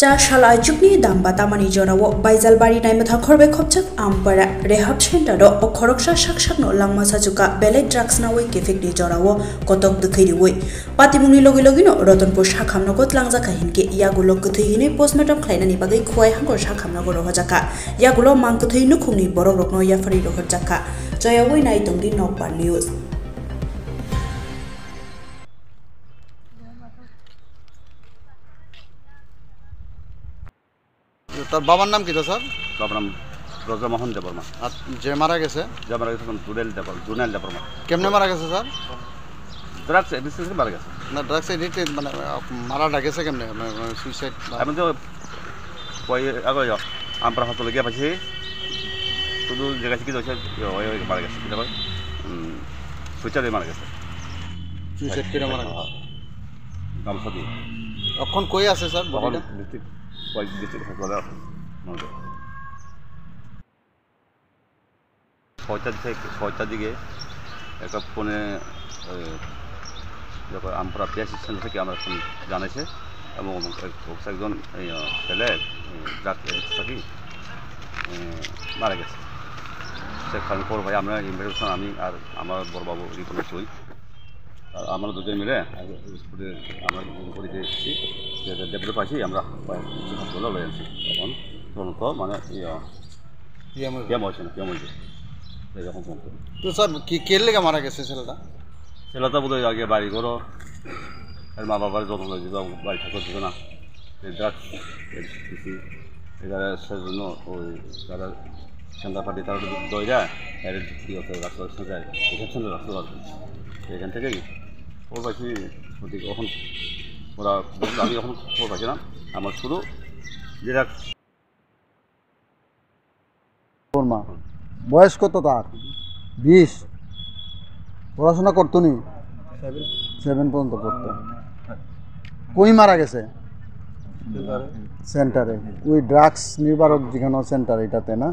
Cha shalai chukni damba tamani jorawo baizal bari nai matha khorbe khopchak ampara rehab center do okhoroksha shakshak no langma sajuka belek drugs na wei kefek di jorawo kotok dukhiri wei patimuni logi logi no rotonpur shakham no got langja kahin ke yagulo kuthi hine postmortem khlaina ni bagai khwai hangor shakham no goro hojaka yagulo mang kuthi nu khungni borok rokno yafari ro hojaka joya wei nai tongdi nokbar news তার বাবার নাম কি তো sir? বাবার নাম ব্রজমোহন দেববর্মা। আর যে মারা গেছে? জুনেল দেববর্মা। কেমনে মারা গেছে স্যার? ড্রাগস এডিকশনে মারা গেছে। না ড্রাগস এডিক্টেড মানে মারা গেছে কেমনে? সুইসাইড আমি তো কই আগে আমরা হাসপাতালে গিয়ে পাইছি শুধু জায়গা থেকে যাচ্ছে মারা গেছে কিনা ভাই সুইসাইডে মারা গেছে। সুইসাইড করে মারা গেছে গামছা দিয়ে। এখন কই আছে স্যার বডিটা? ছয়টার দিকে একটা ফোনে যখন আমরা পিএস সেন্টার থেকে আমরা জানাইছে এবং একজন ছেলে থাকি মারা গেছে সেখানে পর ভাই আমরা ইনভেস্টিগেশন আমি আর আমার বড়বাবু রিপোর্ট হই আর আমরা দুজন মিলে আমরা করে এসেছি ডেপুটি পাইছি আমরা হাসপাতালে লয়ে আনছি এখন তদন্ত মানে এরকম তো স্যার কে লেগে মারা গেছে ছেলেটা বোধ হয় আগে বাড়ি করো আর মা বাবার যত্ন দিত বাড়ি থাকতে দিত না ড্রাগস এখানে সেজন্য ওই যারা সেন্টার পার্টি তারা দই যায় রাস্তা যায় এখান সেন্টার রাস্তা এখান থেকেই খবর পাইছি এখন ওরা আমি এখন খবর পাইছি না আমার শুধু যেটা মা বয়স কত তার? 20। পড়াশোনা করতো নি? 7 পর্যন্ত পড়তো। কই মারা গেছে? সেন্টারে। ওই ড্রাগস নির্বারক যেখানে সেন্টার এটাতে না?